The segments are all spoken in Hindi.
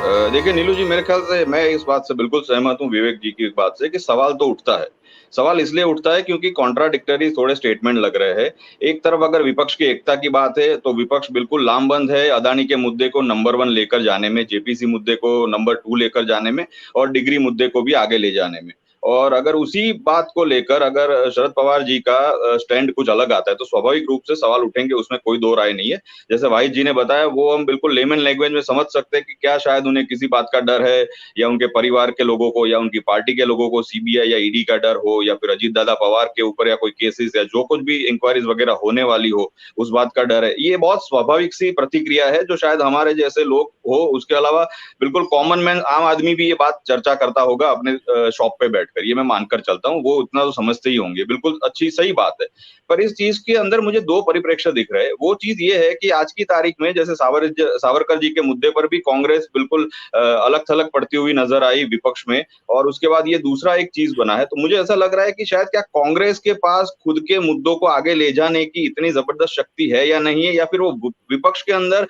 देखिए नीलू जी, मेरे ख्याल से मैं इस बात से बिल्कुल सहमत हूँ विवेक जी की बात से कि सवाल तो उठता है। सवाल इसलिए उठता है क्योंकि कॉन्ट्राडिक्टरी थोड़े स्टेटमेंट लग रहे हैं। एक तरफ अगर विपक्ष की एकता की बात है, तो विपक्ष बिल्कुल लामबंद है अदानी के मुद्दे को नंबर 1 लेकर जाने में, जेपीसी मुद्दे को नंबर 2 लेकर जाने में और डिग्री मुद्दे को भी आगे ले जाने में। और अगर उसी बात को लेकर अगर शरद पवार जी का स्टैंड कुछ अलग आता है, तो स्वाभाविक रूप से सवाल उठेंगे, उसमें कोई दो राय नहीं है। जैसे वाहिद जी ने बताया, वो हम बिल्कुल लेमन लैंग्वेज में समझ सकते हैं कि क्या शायद उन्हें किसी बात का डर है, या उनके परिवार के लोगों को या उनकी पार्टी के लोगों को सीबीआई या ईडी का डर हो, या फिर अजीत दादा पवार के ऊपर या कोई केसेस या जो कुछ भी इंक्वायरीज वगैरह होने वाली हो, उस बात का डर है। ये बहुत स्वाभाविक सी प्रतिक्रिया है जो शायद हमारे जैसे लोग हो, उसके अलावा बिल्कुल कॉमन मैन आम आदमी भी ये बात चर्चा करता होगा अपने शॉप पे बैठकर, ये मैं मानकर चलता हूँ। वो इतना तो समझते ही होंगे, बिल्कुल अच्छी सही बात है। पर इस चीज के अंदर मुझे दो परिप्रेक्ष्य दिख रहे हैं। वो चीज ये है कि आज की तारीख में जैसे सावरकर जी के मुद्दे पर भी कांग्रेस बिल्कुल अलग थलग पड़ती हुई नजर आई विपक्ष में, और उसके बाद ये दूसरा एक चीज बना है। तो मुझे ऐसा लग रहा है कि शायद क्या कांग्रेस के पास खुद के मुद्दों को आगे ले जाने की इतनी जबरदस्त शक्ति है या नहीं है, या फिर वो विपक्ष के अंदर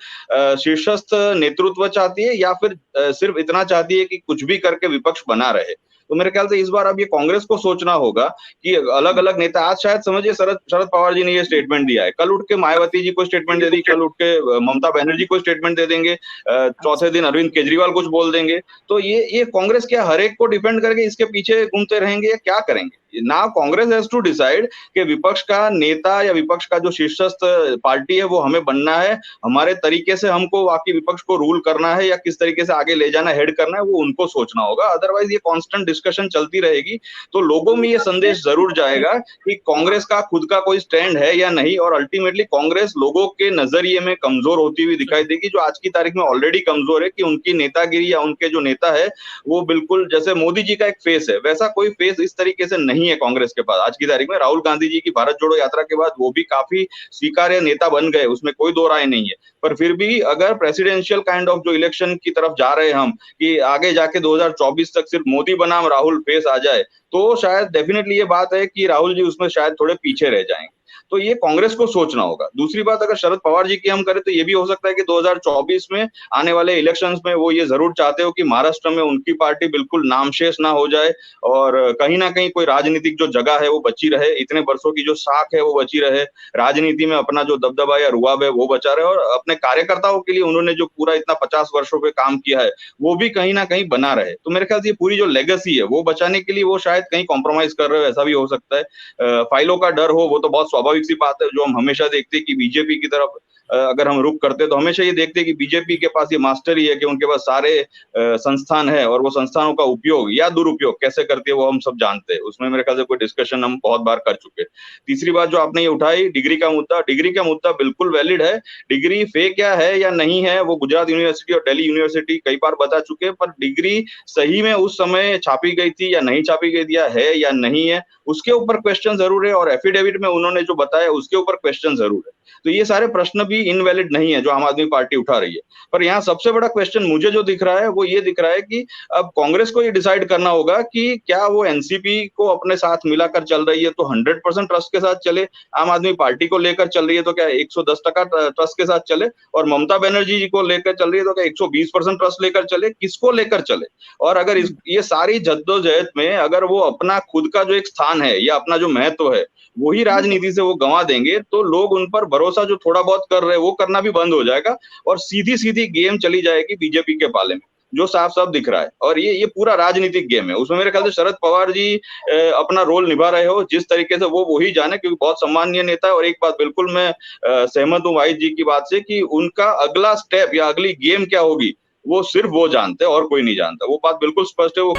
शीर्षस्थ नेतृत्व चाहती है, या फिर सिर्फ इतना चाहती है कि कुछ भी करके विपक्ष बना रहे। तो मेरे ख्याल से इस बार अब ये कांग्रेस को सोचना होगा कि अलग अलग नेता, आज शायद समझिए शरद शरद पवार जी ने ये स्टेटमेंट दिया है, कल उठ के मायावती जी को स्टेटमेंट दे दी, कल उठ के ममता बनर्जी को स्टेटमेंट दे देंगे, चौथे दिन अरविंद केजरीवाल कुछ बोल देंगे। तो ये कांग्रेस क्या हर एक को डिफेंड करके इसके पीछे घूमते रहेंगे या क्या करेंगे? ना कांग्रेस हैज टू डिसाइड कि विपक्ष का नेता या विपक्ष का जो शीर्षस्थ पार्टी है वो हमें बनना है, हमारे तरीके से हमको बाकी विपक्ष को रूल करना है या किस तरीके से आगे ले जाना, हेड करना है, वो उनको सोचना होगा। अदरवाइज ये कांस्टेंट डिस्कशन चलती रहेगी, तो लोगों में ये संदेश जरूर जाएगा कि कांग्रेस का खुद का कोई स्टैंड है या नहीं, और अल्टीमेटली कांग्रेस लोगों के नजरिए में कमजोर होती हुई दिखाई देगी, जो आज की तारीख में ऑलरेडी कमजोर है। कि उनकी नेतागिरी या उनके जो नेता है वो बिल्कुल जैसे मोदी जी का एक फेस है, वैसा कोई फेस इस तरीके से नहीं है कांग्रेस के पास आज की तारीख में। राहुल गांधी जी की भारत जोड़ो यात्रा के बाद वो भी काफी स्वीकार्य नेता बन गए, उसमें कोई दो राय नहीं है। पर फिर भी अगर प्रेसिडेंशियल काइंड ऑफ जो इलेक्शन की तरफ जा रहे हैं हम, कि आगे जाके 2024 तक सिर्फ मोदी बनाम राहुल फेस आ जाए, तो शायद डेफिनेटली ये बात है कि राहुल जी उसमें शायद थोड़े पीछे रह जाएंगे। तो ये कांग्रेस को सोचना होगा। दूसरी बात, अगर शरद पवार जी की हम करें, तो ये भी हो सकता है कि 2024 में आने वाले इलेक्शंस में वो ये जरूर चाहते हो कि महाराष्ट्र में उनकी पार्टी बिल्कुल नामशेष ना हो जाए, और कहीं ना कहीं कोई राजनीतिक जो जगह है वो बची रहे, इतने वर्षों की जो साख है वो बची रहे, राजनीति में अपना जो दबदबा या रुआब है वो बचा रहे, और अपने कार्यकर्ताओं के लिए उन्होंने जो पूरा इतना 50 वर्षों पे काम किया है वो भी कहीं ना कहीं बना रहे। तो मेरे ख्याल से ये पूरी जो लेगेसी है वो बचाने के लिए वो शायद कहीं कॉम्प्रोमाइज कर रहे हो, ऐसा भी हो सकता है। फाइलों का डर हो, वो तो बहुत स्वाभाविक सी बात है, जो हम हमेशा देखते हैं कि बीजेपी की तरफ अगर हम रुख करते हैं तो हमेशा ये देखते हैं कि बीजेपी के पास ये मास्टर ही है कि उनके पास सारे संस्थान है, और वो संस्थानों का उपयोग या दुरुपयोग कैसे करती है वो हम सब जानते हैं। उसमें मेरे ख्याल से कोई डिस्कशन हम बहुत बार कर चुके हैं। तीसरी बात जो आपने ये उठाई, डिग्री का मुद्दा बिल्कुल वैलिड है। डिग्री फेक क्या है या नहीं है, वो गुजरात यूनिवर्सिटी और दिल्ली यूनिवर्सिटी कई बार बता चुके हैं, पर डिग्री सही में उस समय छापी गई थी या नहीं छापी गई थी, या है या नहीं है, उसके ऊपर क्वेश्चन जरूर है, और एफिडेविट में उन्होंने जो बताया उसके ऊपर क्वेश्चन जरूर है। तो ये सारे प्रश्न भी इनवैलिड नहीं है जो आम आदमी पार्टी उठा रही है। पर यहाँ सबसे बड़ा क्वेश्चन मुझे जो दिख रहा है वो ये दिख रहा है कि अब कांग्रेस को ये डिसाइड करना होगा कि क्या वो एनसीपी को अपने साथ मिलाकर चल रही है तो 100% ट्रस्ट के साथ चले, आम आदमी पार्टी को लेकर चल रही है तो क्या 110% ट्रस्ट के साथ चले, और ममता बनर्जी जी को लेकर चल रही है तो क्या 120% ट्रस्ट लेकर चले, किसको लेकर चले। और अगर ये सारी जद्दोजहद में अगर वो अपना खुद का जो एक स्थान है या अपना जो महत्व है वही राजनीति से वो गंवा देंगे, तो लोग उन पर भरोसा जो थोड़ा बहुत कर रहे हैं वो करना भी बंद हो जाएगा, और सीधी सीधी गेम चली जाएगी बीजेपी के पाले में, जो साफ साफ दिख रहा है। और ये पूरा राजनीतिक गेम है, उसमें मेरे ख्याल से शरद पवार जी अपना रोल निभा रहे हो जिस तरीके से वो वही जाने, क्योंकि बहुत सम्माननीय नेता है। और एक बात बिल्कुल मैं सहमत हूँ वाहिद जी की बात से कि उनका अगला स्टेप या अगली गेम क्या होगी वो सिर्फ वो जानते हैं और कोई नहीं जानता, वो बात बिल्कुल स्पष्ट है। वो